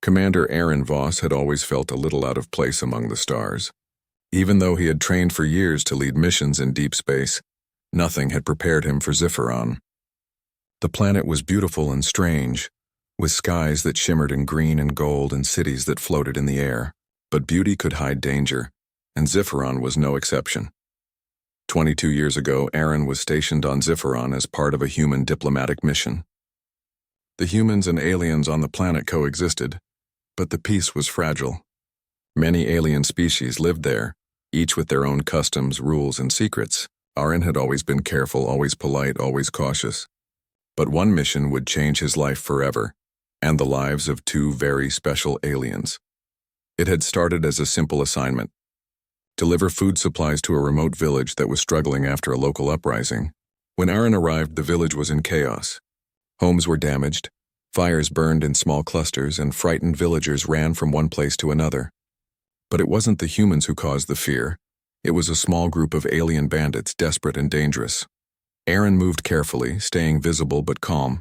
Commander Aaron Voss had always felt a little out of place among the stars. Even though he had trained for years to lead missions in deep space, nothing had prepared him for Zipheron. The planet was beautiful and strange, with skies that shimmered in green and gold and cities that floated in the air. But beauty could hide danger, and Zipheron was no exception. 22 years ago, Aaron was stationed on Zipheron as part of a human diplomatic mission. The humans and aliens on the planet coexisted, but the peace was fragile. Many alien species lived there, each with their own customs, rules, and secrets. Aaron had always been careful, always polite, always cautious. But one mission would change his life forever, and the lives of two very special aliens. It had started as a simple assignment: deliver food supplies to a remote village that was struggling after a local uprising. When Aaron arrived, the village was in chaos. Homes were damaged, fires burned in small clusters, and frightened villagers ran from one place to another. But it wasn't the humans who caused the fear. It was a small group of alien bandits, desperate and dangerous. Aaron moved carefully, staying visible but calm.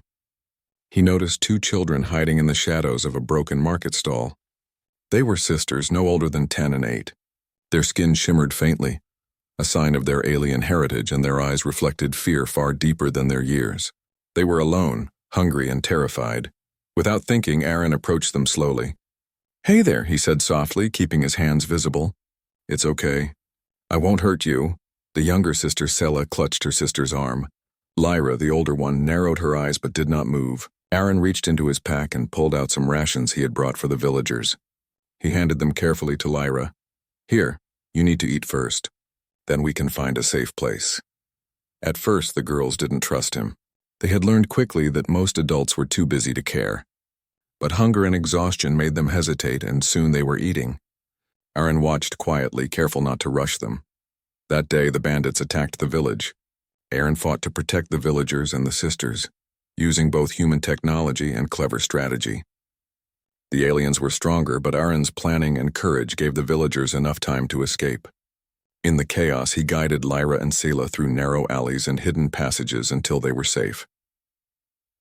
He noticed two children hiding in the shadows of a broken market stall. They were sisters, no older than 10 and 8. Their skin shimmered faintly, a sign of their alien heritage, and their eyes reflected fear far deeper than their years. They were alone, hungry and terrified. Without thinking, Aaron approached them slowly. "Hey there," he said softly, keeping his hands visible. "It's okay. I won't hurt you." The younger sister, Sela, clutched her sister's arm. Lyra, the older one, narrowed her eyes but did not move. Aaron reached into his pack and pulled out some rations he had brought for the villagers. He handed them carefully to Lyra. "Here, you need to eat first. Then we can find a safe place." At first, the girls didn't trust him. They had learned quickly that most adults were too busy to care. But hunger and exhaustion made them hesitate, and soon they were eating. Aaron watched quietly, careful not to rush them. That day, the bandits attacked the village. Aaron fought to protect the villagers and the sisters, using both human technology and clever strategy. The aliens were stronger, but Aaron's planning and courage gave the villagers enough time to escape. In the chaos, he guided Lyra and Sela through narrow alleys and hidden passages until they were safe.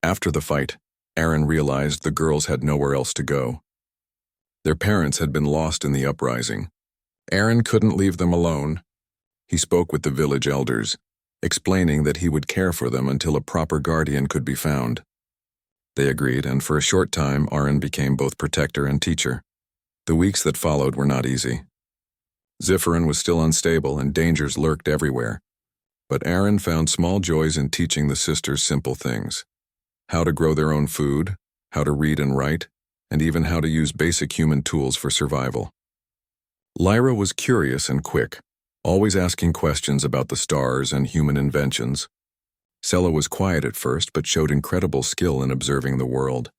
After the fight, Aaron realized the girls had nowhere else to go. Their parents had been lost in the uprising. Aaron couldn't leave them alone. He spoke with the village elders, explaining that he would care for them until a proper guardian could be found. They agreed, and for a short time, Aaron became both protector and teacher. The weeks that followed were not easy. Zipheron was still unstable, and dangers lurked everywhere. But Aaron found small joys in teaching the sisters simple things: how to grow their own food, how to read and write, and even how to use basic human tools for survival. Lyra was curious and quick, always asking questions about the stars and human inventions. Sela was quiet at first, but showed incredible skill in observing the world,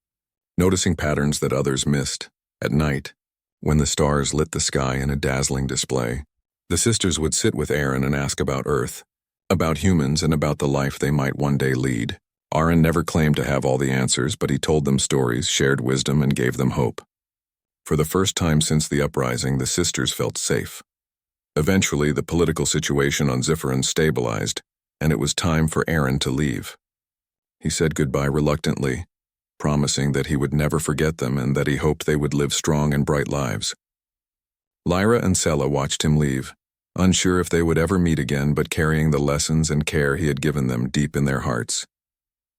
noticing patterns that others missed. At night, when the stars lit the sky in a dazzling display, the sisters would sit with Aaron and ask about Earth, about humans, and about the life they might one day lead. Aaron never claimed to have all the answers, but he told them stories, shared wisdom, and gave them hope. For the first time since the uprising, the sisters felt safe. Eventually, the political situation on Zipheron stabilized, and it was time for Aaron to leave. He said goodbye reluctantly, promising that he would never forget them and that he hoped they would live strong and bright lives. Lyra and Sela watched him leave, unsure if they would ever meet again, but carrying the lessons and care he had given them deep in their hearts.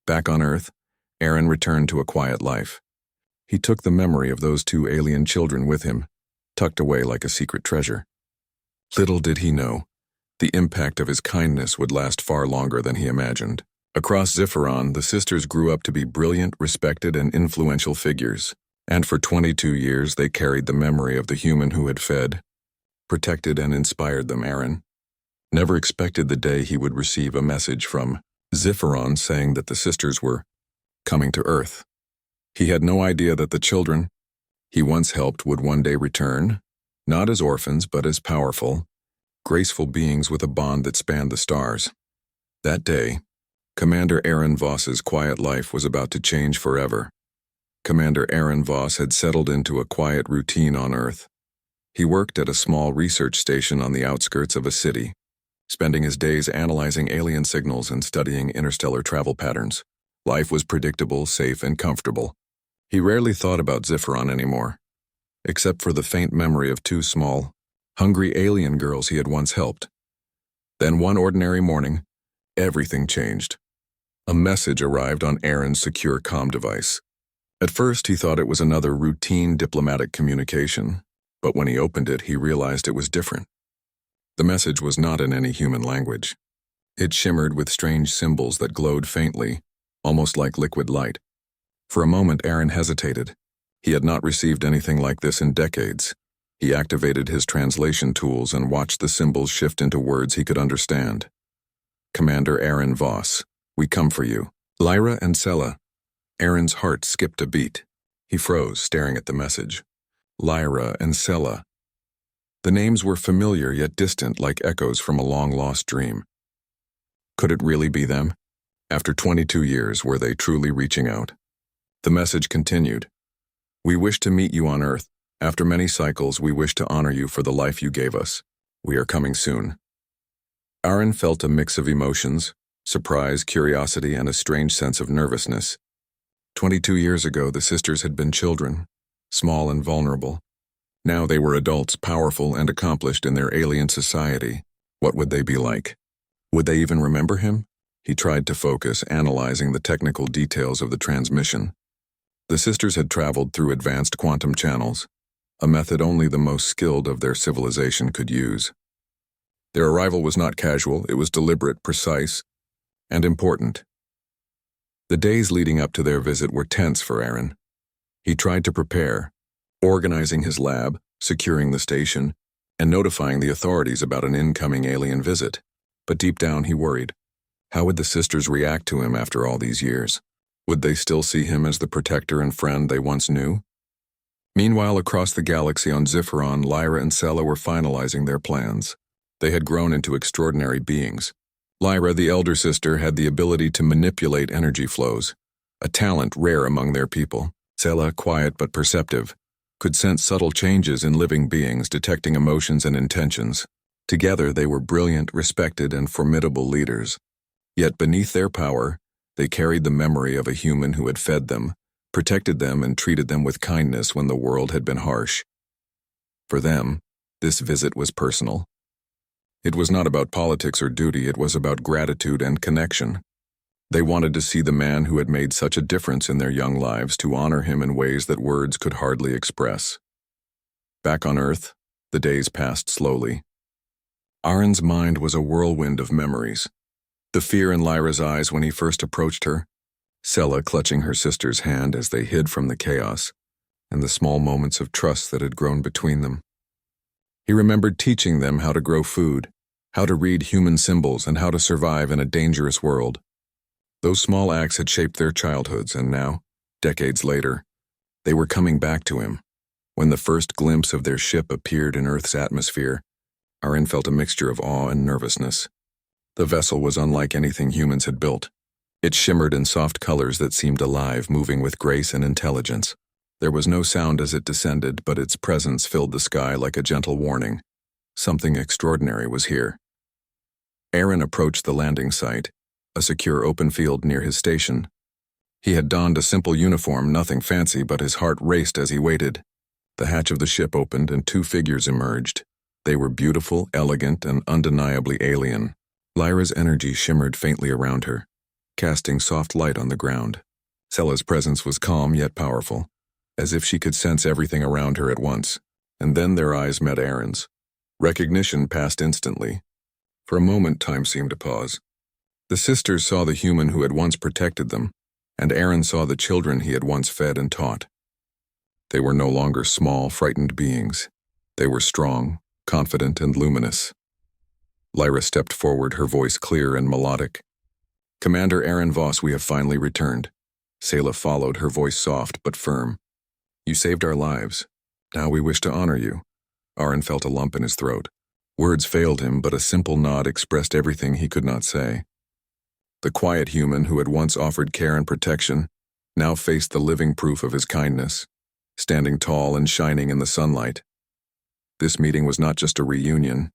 Back on Earth, Aaron returned to a quiet life. He took the memory of those two alien children with him, tucked away like a secret treasure. Little did he know, the impact of his kindness would last far longer than he imagined. Across Zipheron, the sisters grew up to be brilliant, respected, and influential figures, and for 22 years they carried the memory of the human who had fed, protected, and inspired them. Aaron never expected the day he would receive a message from Zipheron saying that the sisters were coming to Earth. He had no idea that the children he once helped would one day return, not as orphans, but as powerful, graceful beings with a bond that spanned the stars. That day, Commander Aaron Voss's quiet life was about to change forever. Commander Aaron Voss had settled into a quiet routine on Earth. He worked at a small research station on the outskirts of a city, spending his days analyzing alien signals and studying interstellar travel patterns. Life was predictable, safe, and comfortable. He rarely thought about Zifferon anymore, except for the faint memory of two small, hungry alien girls he had once helped. Then one ordinary morning, everything changed. A message arrived on Aaron's secure comm device. At first, he thought it was another routine diplomatic communication, but when he opened it, he realized it was different. The message was not in any human language. It shimmered with strange symbols that glowed faintly, almost like liquid light. For a moment, Aaron hesitated. He had not received anything like this in decades. He activated his translation tools and watched the symbols shift into words he could understand. Commander Aaron Voss, we come for you. Lyra and Sela. Aaron's heart skipped a beat. He froze, staring at the message. Lyra and Sela. The names were familiar yet distant, like echoes from a long-lost dream. Could it really be them? After 22 years, were they truly reaching out? The message continued. We wish to meet you on Earth. After many cycles, we wish to honor you for the life you gave us. We are coming soon. Aaron felt a mix of emotions, surprise, curiosity, and a strange sense of nervousness. 22 years ago, the sisters had been children, small and vulnerable. Now they were adults, powerful and accomplished in their alien society. What would they be like? Would they even remember him? He tried to focus, analyzing the technical details of the transmission. The sisters had traveled through advanced quantum channels, a method only the most skilled of their civilization could use. Their arrival was not casual, it was deliberate, precise, and important. The days leading up to their visit were tense for Aaron. He tried to prepare, organizing his lab, securing the station, and notifying the authorities about an incoming alien visit. But deep down he worried. How would the sisters react to him after all these years? Would they still see him as the protector and friend they once knew? Meanwhile, across the galaxy on Zifferon, Lyra and Sela were finalizing their plans. They had grown into extraordinary beings. Lyra, the elder sister, had the ability to manipulate energy flows, a talent rare among their people. Sela, quiet but perceptive, could sense subtle changes in living beings, detecting emotions and intentions. Together, they were brilliant, respected, and formidable leaders. Yet beneath their power, they carried the memory of a human who had fed them, protected them, and treated them with kindness when the world had been harsh. For them, this visit was personal. It was not about politics or duty, it was about gratitude and connection. They wanted to see the man who had made such a difference in their young lives, to honor him in ways that words could hardly express. Back on Earth, the days passed slowly. Aaron's mind was a whirlwind of memories. The fear in Lyra's eyes when he first approached her, Sela clutching her sister's hand as they hid from the chaos, and the small moments of trust that had grown between them. He remembered teaching them how to grow food, how to read human symbols, and how to survive in a dangerous world. Those small acts had shaped their childhoods, and now, decades later, they were coming back to him. When the first glimpse of their ship appeared in Earth's atmosphere, Aaron felt a mixture of awe and nervousness. The vessel was unlike anything humans had built. It shimmered in soft colors that seemed alive, moving with grace and intelligence. There was no sound as it descended, but its presence filled the sky like a gentle warning. Something extraordinary was here. Aaron approached the landing site, a secure open field near his station. He had donned a simple uniform, nothing fancy, but his heart raced as he waited. The hatch of the ship opened and two figures emerged. They were beautiful, elegant, and undeniably alien. Lyra's energy shimmered faintly around her, casting soft light on the ground. Sela's presence was calm yet powerful, as if she could sense everything around her at once. And then their eyes met Aaron's. Recognition passed instantly. For a moment, time seemed to pause. The sisters saw the human who had once protected them, and Aaron saw the children he had once fed and taught. They were no longer small, frightened beings. They were strong, confident, and luminous. Lyra stepped forward, her voice clear and melodic. Commander Aaron Voss, we have finally returned. Sela followed, her voice soft but firm. You saved our lives. Now we wish to honor you. Aaron felt a lump in his throat. Words failed him, but a simple nod expressed everything he could not say. The quiet human who had once offered care and protection now faced the living proof of his kindness, standing tall and shining in the sunlight. This meeting was not just a reunion.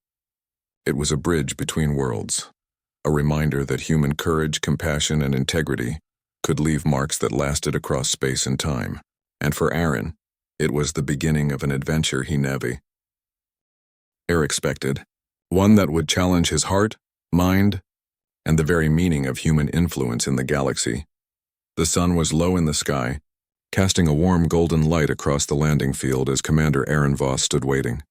It was a bridge between worlds, a reminder that human courage, compassion, and integrity could leave marks that lasted across space and time. And for Aaron, it was the beginning of an adventure he never expected, one that would challenge his heart, mind, and the very meaning of human influence in the galaxy. The sun was low in the sky, casting a warm golden light across the landing field as Commander Aaron Voss stood waiting.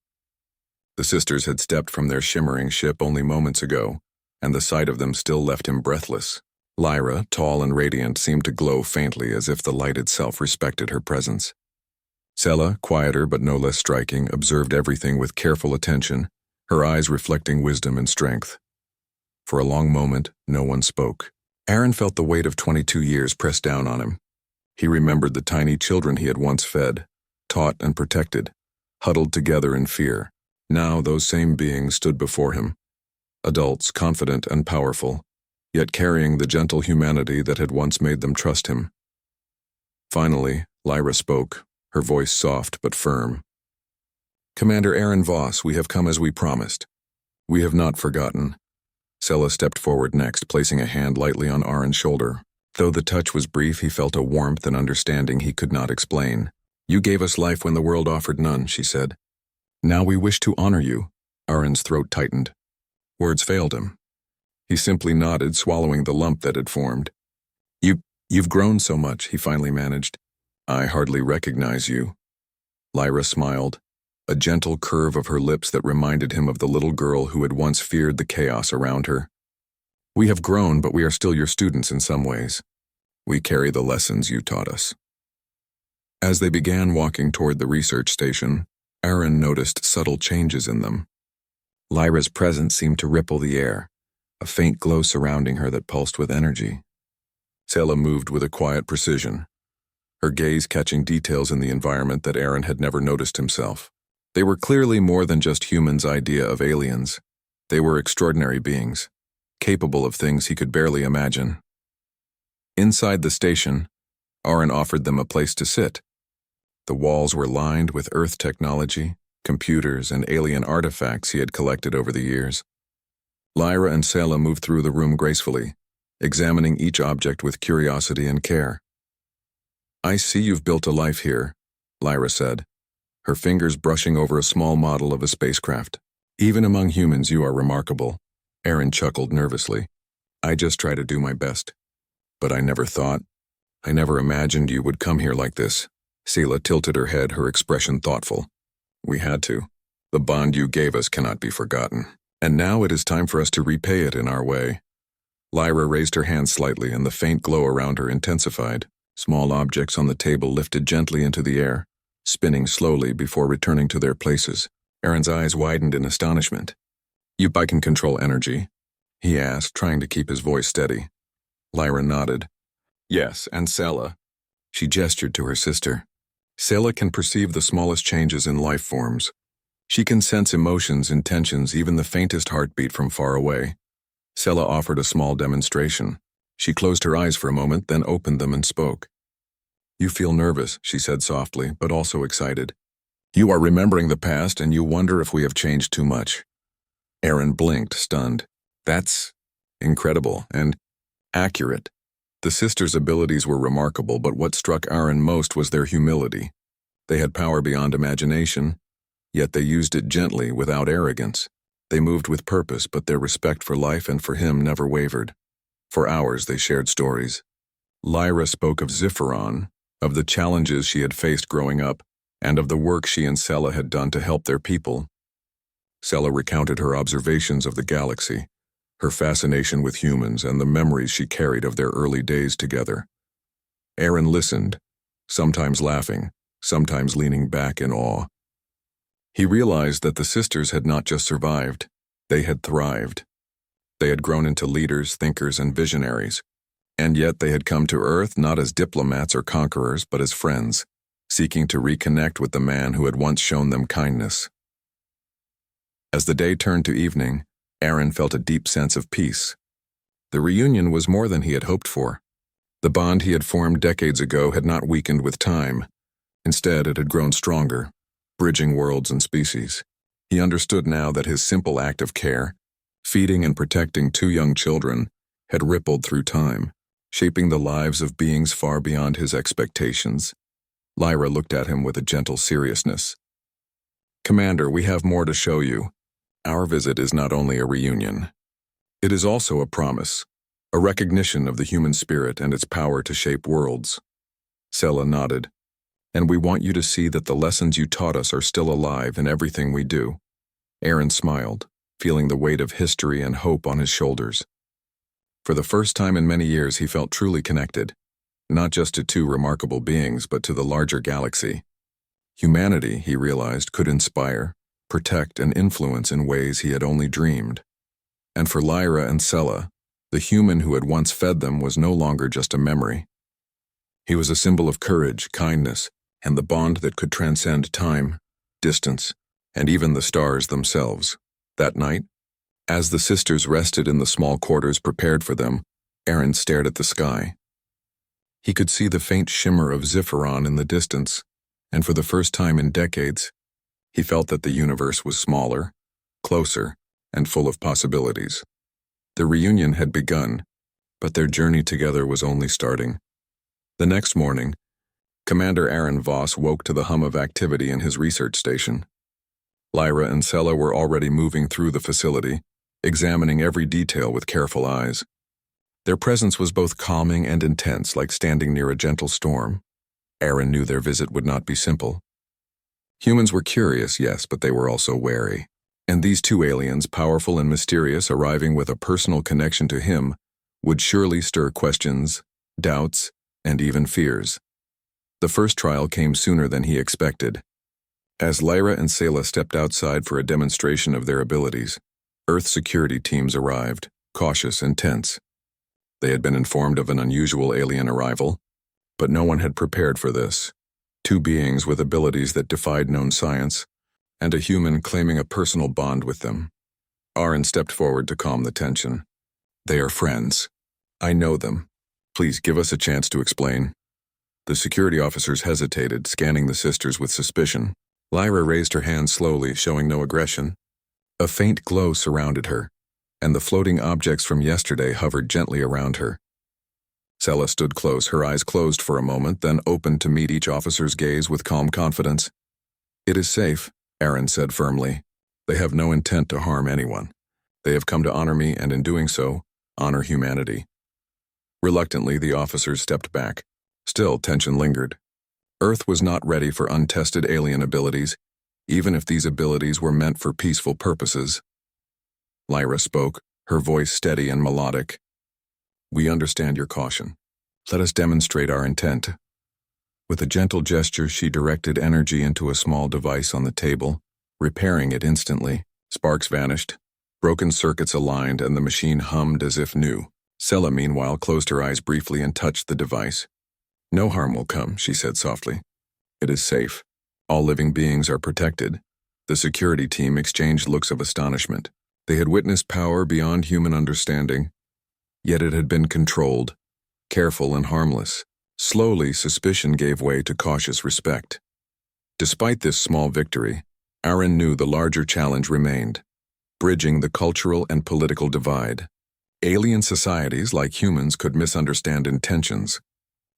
The sisters had stepped from their shimmering ship only moments ago, and the sight of them still left him breathless. Lyra, tall and radiant, seemed to glow faintly as if the light itself respected her presence. Sela, quieter but no less striking, observed everything with careful attention, her eyes reflecting wisdom and strength. For a long moment, no one spoke. Aaron felt the weight of 22 years press down on him. He remembered the tiny children he had once fed, taught and protected, huddled together in fear. Now those same beings stood before him, adults confident and powerful, yet carrying the gentle humanity that had once made them trust him. Finally, Lyra spoke, her voice soft but firm. "Commander Aaron Voss, we have come as we promised. We have not forgotten." Sela stepped forward next, placing a hand lightly on Aaron's shoulder. Though the touch was brief, he felt a warmth and understanding he could not explain. "You gave us life when the world offered none," she said. "Now we wish to honor you." Aaron's throat tightened. Words failed him. He simply nodded, swallowing the lump that had formed. You've grown so much," he finally managed. "I hardly recognize you." Lyra smiled, a gentle curve of her lips that reminded him of the little girl who had once feared the chaos around her. "We have grown, but we are still your students in some ways. We carry the lessons you taught us." As they began walking toward the research station, Aaron noticed subtle changes in them. Lyra's presence seemed to ripple the air, a faint glow surrounding her that pulsed with energy. Sela moved with a quiet precision, her gaze catching details in the environment that Aaron had never noticed himself. They were clearly more than just humans' idea of aliens. They were extraordinary beings, capable of things he could barely imagine. Inside the station, Aaron offered them a place to sit. The walls were lined with Earth technology, computers, and alien artifacts he had collected over the years. Lyra and Sela moved through the room gracefully, examining each object with curiosity and care. "I see you've built a life here," Lyra said, her fingers brushing over a small model of a spacecraft. "Even among humans, you are remarkable." Aaron chuckled nervously. "I just try to do my best. But I never imagined you would come here like this." Sela tilted her head, her expression thoughtful. "We had to. The bond you gave us cannot be forgotten. And now it is time for us to repay it in our way." Lyra raised her hand slightly, and the faint glow around her intensified. Small objects on the table lifted gently into the air, spinning slowly before returning to their places. Aaron's eyes widened in astonishment. "I can control energy?" he asked, trying to keep his voice steady. Lyra nodded. "Yes, and Sela." She gestured to her sister. "Sela can perceive the smallest changes in life forms. She can sense emotions, intentions, even the faintest heartbeat from far away." Sela offered a small demonstration. She closed her eyes for a moment, then opened them and spoke. "You feel nervous," she said softly, but also excited. "You are remembering the past, and you wonder if we have changed too much." Aaron blinked, stunned. "That's incredible and accurate." The sisters' abilities were remarkable, but what struck Aaron most was their humility. They had power beyond imagination, yet they used it gently, without arrogance. They moved with purpose, but their respect for life and for him never wavered. For hours they shared stories. Lyra spoke of Zipheron, of the challenges she had faced growing up, and of the work she and Sela had done to help their people. Sela recounted her observations of the galaxy, her fascination with humans, and the memories she carried of their early days together. Aaron listened, sometimes laughing, sometimes leaning back in awe. He realized that the sisters had not just survived, they had thrived. They had grown into leaders, thinkers, and visionaries. And yet they had come to Earth not as diplomats or conquerors, but as friends, seeking to reconnect with the man who had once shown them kindness. As the day turned to evening, Aaron felt a deep sense of peace. The reunion was more than he had hoped for. The bond he had formed decades ago had not weakened with time. Instead, it had grown stronger, bridging worlds and species. He understood now that his simple act of care, feeding and protecting two young children, had rippled through time, shaping the lives of beings far beyond his expectations. Lyra looked at him with a gentle seriousness. Commander, we have more to show you. Our visit is not only a reunion. It is also a promise, a recognition of the human spirit and its power to shape worlds. Sela nodded. And we want you to see that the lessons you taught us are still alive in everything we do. Aaron smiled, feeling the weight of history and hope on his shoulders. For the first time in many years, he felt truly connected, not just to two remarkable beings, but to the larger galaxy. Humanity, he realized, could inspire, protect, and influence in ways he had only dreamed. And for Lyra and Sela, the human who had once fed them was no longer just a memory. He was a symbol of courage, kindness, and the bond that could transcend time, distance, and even the stars themselves. That night, as the sisters rested in the small quarters prepared for them, Aaron stared at the sky. He could see the faint shimmer of Ziphiron in the distance, and for the first time in decades, he felt that the universe was smaller, closer, and full of possibilities. The reunion had begun, but their journey together was only starting. The next morning, Commander Aaron Voss woke to the hum of activity in his research station. Lyra and Sela were already moving through the facility, examining every detail with careful eyes. Their presence was both calming and intense, like standing near a gentle storm. Aaron knew their visit would not be simple. Humans were curious, yes, but they were also wary. And these two aliens, powerful and mysterious, arriving with a personal connection to him, would surely stir questions, doubts, and even fears. The first trial came sooner than he expected. As Lyra and Sela stepped outside for a demonstration of their abilities, Earth security teams arrived, cautious and tense. They had been informed of an unusual alien arrival, but no one had prepared for this. Two beings with abilities that defied known science, and a human claiming a personal bond with them. Aaron stepped forward to calm the tension. They are friends. I know them. Please give us a chance to explain. The security officers hesitated, scanning the sisters with suspicion. Lyra raised her hand slowly, showing no aggression. A faint glow surrounded her, and the floating objects from yesterday hovered gently around her. Sela stood close, her eyes closed for a moment, then opened to meet each officer's gaze with calm confidence. It is safe, Aaron said firmly. They have no intent to harm anyone. They have come to honor me, and in doing so, honor humanity. Reluctantly, the officers stepped back. Still, tension lingered. Earth was not ready for untested alien abilities, even if these abilities were meant for peaceful purposes. Lyra spoke, her voice steady and melodic. We understand your caution. Let us demonstrate our intent. With a gentle gesture, she directed energy into a small device on the table, repairing it instantly. Sparks vanished, broken circuits aligned, and the machine hummed as if new. Sela, meanwhile, closed her eyes briefly and touched the device. No harm will come, she said softly. It is safe. All living beings are protected. The security team exchanged looks of astonishment. They had witnessed power beyond human understanding, yet it had been controlled, careful and harmless. Slowly, suspicion gave way to cautious respect. Despite this small victory, Aaron knew the larger challenge remained, bridging the cultural and political divide. Alien societies, like humans, could misunderstand intentions,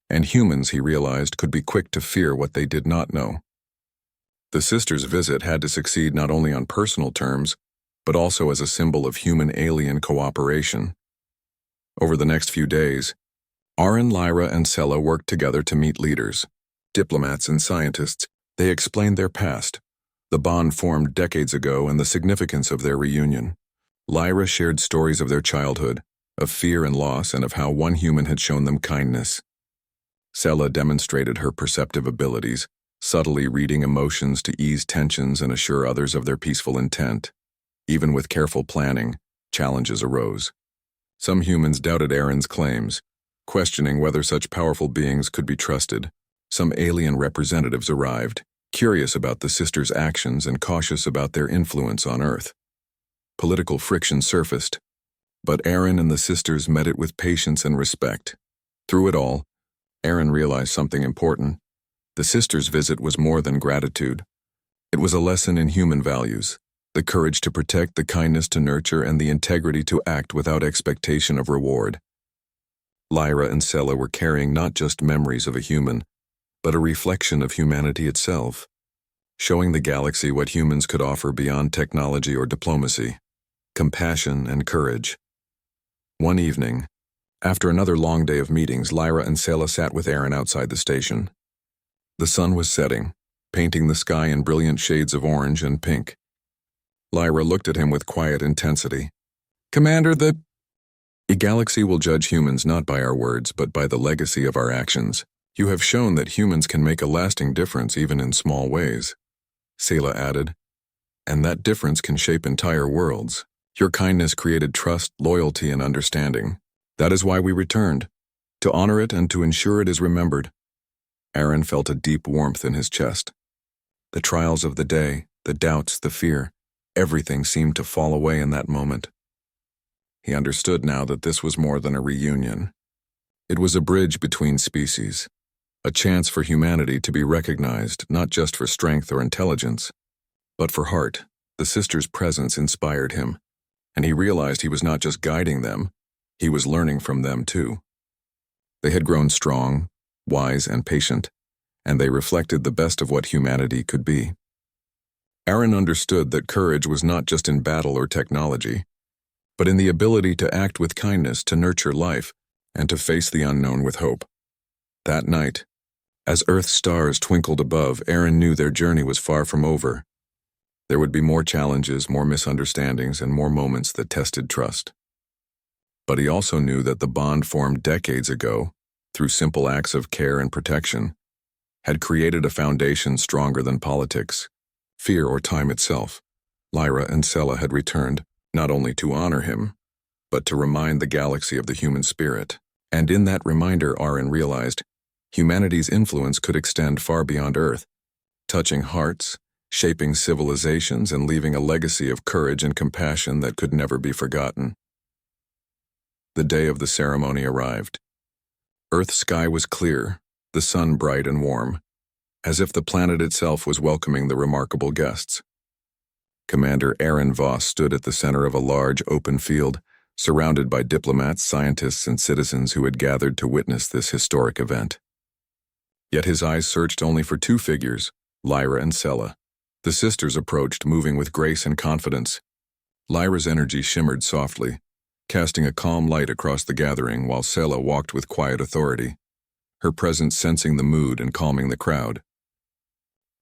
and humans, he realized, could be quick to fear what they did not know. The sisters' visit had to succeed not only on personal terms, but also as a symbol of human-alien cooperation. Over the next few days, Aaron, Lyra, and Sela worked together to meet leaders, diplomats, and scientists. They explained their past, the bond formed decades ago, and the significance of their reunion. Lyra shared stories of their childhood, of fear and loss, and of how one human had shown them kindness. Sela demonstrated her perceptive abilities, subtly reading emotions to ease tensions and assure others of their peaceful intent. Even with careful planning, challenges arose. Some humans doubted Aaron's claims, questioning whether such powerful beings could be trusted. Some alien representatives arrived, curious about the sisters' actions and cautious about their influence on Earth. Political friction surfaced, but Aaron and the sisters met it with patience and respect. Through it all, Aaron realized something important. The sisters' visit was more than gratitude. It was a lesson in human values, the courage to protect, the kindness to nurture, and the integrity to act without expectation of reward. Lyra and Sela were carrying not just memories of a human, but a reflection of humanity itself, showing the galaxy what humans could offer beyond technology or diplomacy: compassion and courage. One evening, after another long day of meetings, Lyra and Sela sat with Aaron outside the station. The sun was setting, painting the sky in brilliant shades of orange and pink. Lyra looked at him with quiet intensity. "Commander, the galaxy will judge humans not by our words, but by the legacy of our actions. You have shown that humans can make a lasting difference even in small ways," Sela added, "and that difference can shape entire worlds. Your kindness created trust, loyalty, and understanding. That is why we returned, to honor it and to ensure it is remembered." Aaron felt a deep warmth in his chest. The trials of the day, the doubts, the fear, everything seemed to fall away in that moment. He understood now that this was more than a reunion. It was a bridge between species, a chance for humanity to be recognized not just for strength or intelligence, but for heart. The sisters' presence inspired him, and he realized he was not just guiding them, he was learning from them too. They had grown strong, wise, and patient, and they reflected the best of what humanity could be. Aaron understood that courage was not just in battle or technology, but in the ability to act with kindness, to nurture life, and to face the unknown with hope. That night, as Earth's stars twinkled above, Aaron knew their journey was far from over. There would be more challenges, more misunderstandings, and more moments that tested trust. But he also knew that the bond formed decades ago, through simple acts of care and protection, had created a foundation stronger than politics, fear, or time itself. Lyra and Sela had returned, not only to honor him, but to remind the galaxy of the human spirit. And in that reminder, Aaron realized humanity's influence could extend far beyond Earth, touching hearts, shaping civilizations, and leaving a legacy of courage and compassion that could never be forgotten. The day of the ceremony arrived. Earth's sky was clear, the sun bright and warm, as if the planet itself was welcoming the remarkable guests. Commander Aaron Voss stood at the center of a large, open field, surrounded by diplomats, scientists, and citizens who had gathered to witness this historic event. Yet his eyes searched only for two figures, Lyra and Sela. The sisters approached, moving with grace and confidence. Lyra's energy shimmered softly, casting a calm light across the gathering, while Sela walked with quiet authority, her presence sensing the mood and calming the crowd.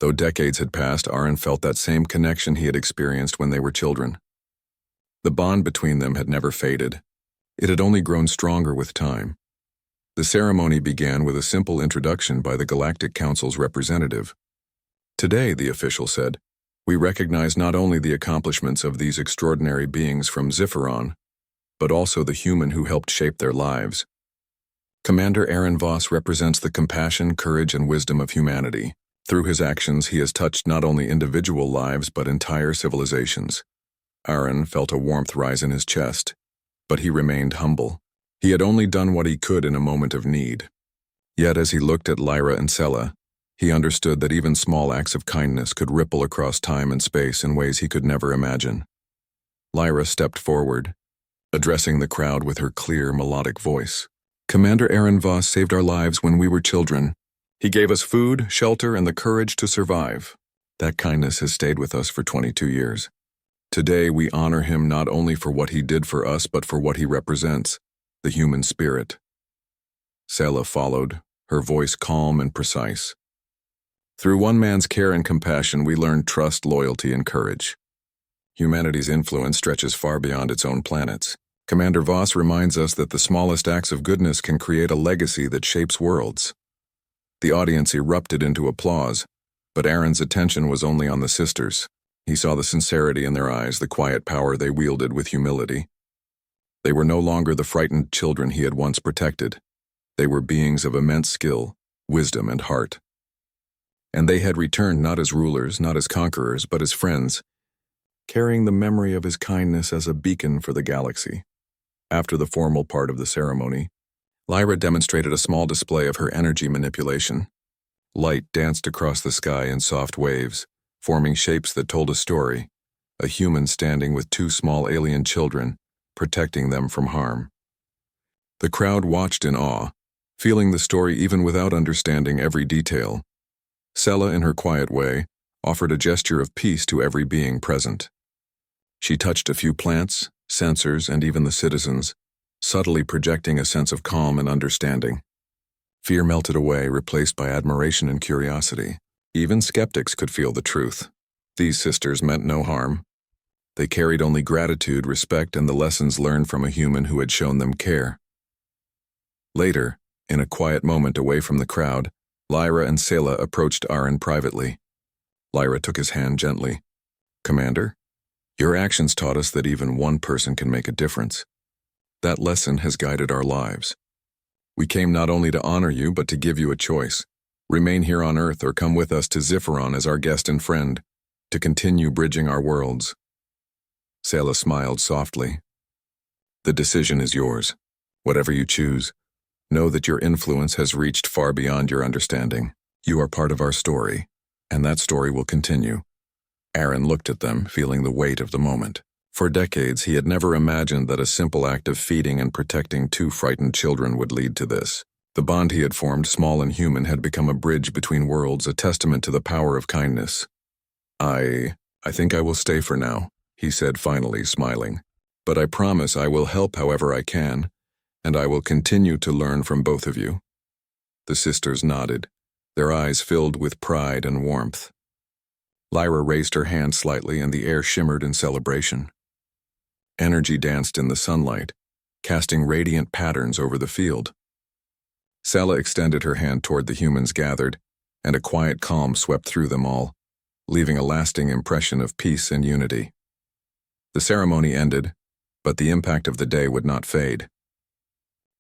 Though decades had passed, Aaron felt that same connection he had experienced when they were children. The bond between them had never faded. It had only grown stronger with time. The ceremony began with a simple introduction by the Galactic Council's representative. "Today," the official said, "we recognize not only the accomplishments of these extraordinary beings from Zipheron, but also the human who helped shape their lives. Commander Aaron Voss represents the compassion, courage, and wisdom of humanity. Through his actions, he has touched not only individual lives but entire civilizations." Aaron felt a warmth rise in his chest, but he remained humble. He had only done what he could in a moment of need. Yet as he looked at Lyra and Sela, he understood that even small acts of kindness could ripple across time and space in ways he could never imagine. Lyra stepped forward, addressing the crowd with her clear, melodic voice. "Commander Aaron Voss saved our lives when we were children. He gave us food, shelter, and the courage to survive. That kindness has stayed with us for 22 years. Today, we honor him not only for what he did for us, but for what he represents, the human spirit." Sela followed, her voice calm and precise. "Through one man's care and compassion, we learned trust, loyalty, and courage. Humanity's influence stretches far beyond its own planets. Commander Voss reminds us that the smallest acts of goodness can create a legacy that shapes worlds." The audience erupted into applause, but Aaron's attention was only on the sisters. He saw the sincerity in their eyes, the quiet power they wielded with humility. They were no longer the frightened children he had once protected. They were beings of immense skill, wisdom, and heart. And they had returned not as rulers, not as conquerors, but as friends, carrying the memory of his kindness as a beacon for the galaxy. After the formal part of the ceremony, Lyra demonstrated a small display of her energy manipulation. Light danced across the sky in soft waves, forming shapes that told a story, a human standing with two small alien children, protecting them from harm. The crowd watched in awe, feeling the story even without understanding every detail. Sela, in her quiet way, offered a gesture of peace to every being present. She touched a few plants, sensors, and even the citizens, subtly projecting a sense of calm and understanding. Fear melted away, replaced by admiration and curiosity. Even skeptics could feel the truth. These sisters meant no harm. They carried only gratitude, respect, and the lessons learned from a human who had shown them care. Later, in a quiet moment away from the crowd, Lyra and Sela approached Aaron privately. Lyra took his hand gently. "Commander, your actions taught us that even one person can make a difference. That lesson has guided our lives. We came not only to honor you, but to give you a choice. Remain here on Earth or come with us to Zipheron as our guest and friend, to continue bridging our worlds." Sela smiled softly. "The decision is yours. Whatever you choose, know that your influence has reached far beyond your understanding. You are part of our story, and that story will continue." Aaron looked at them, feeling the weight of the moment. For decades, he had never imagined that a simple act of feeding and protecting two frightened children would lead to this. The bond he had formed, small and human, had become a bridge between worlds, a testament to the power of kindness. I think I will stay for now," he said, finally smiling. "But I promise I will help however I can, and I will continue to learn from both of you." The sisters nodded, their eyes filled with pride and warmth. Lyra raised her hand slightly, and the air shimmered in celebration. Energy danced in the sunlight, casting radiant patterns over the field. Sela extended her hand toward the humans gathered, and a quiet calm swept through them all, leaving a lasting impression of peace and unity. The ceremony ended, but the impact of the day would not fade.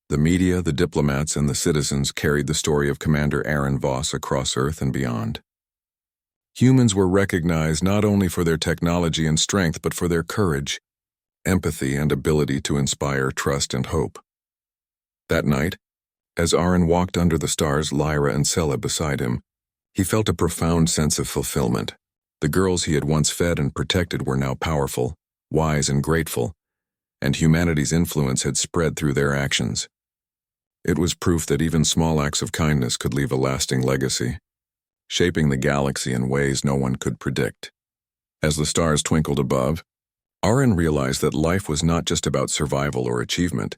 The media, the diplomats, and the citizens carried the story of Commander Aaron Voss across Earth and beyond. Humans were recognized not only for their technology and strength, but for their courage, empathy, and ability to inspire trust and hope. That night, as Aaron walked under the stars, Lyra and Sela beside him, he felt a profound sense of fulfillment. The girls he had once fed and protected were now powerful, wise, and grateful, and humanity's influence had spread through their actions. It was proof that even small acts of kindness could leave a lasting legacy, shaping the galaxy in ways no one could predict. As the stars twinkled above, Aaron realized that life was not just about survival or achievement.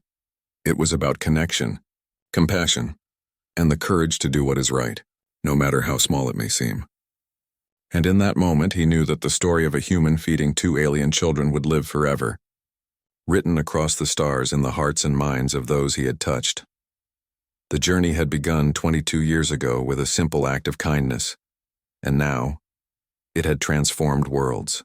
It was about connection, compassion, and the courage to do what is right, no matter how small it may seem. And in that moment, he knew that the story of a human feeding two alien children would live forever, written across the stars in the hearts and minds of those he had touched. The journey had begun 22 years ago with a simple act of kindness, and now it had transformed worlds.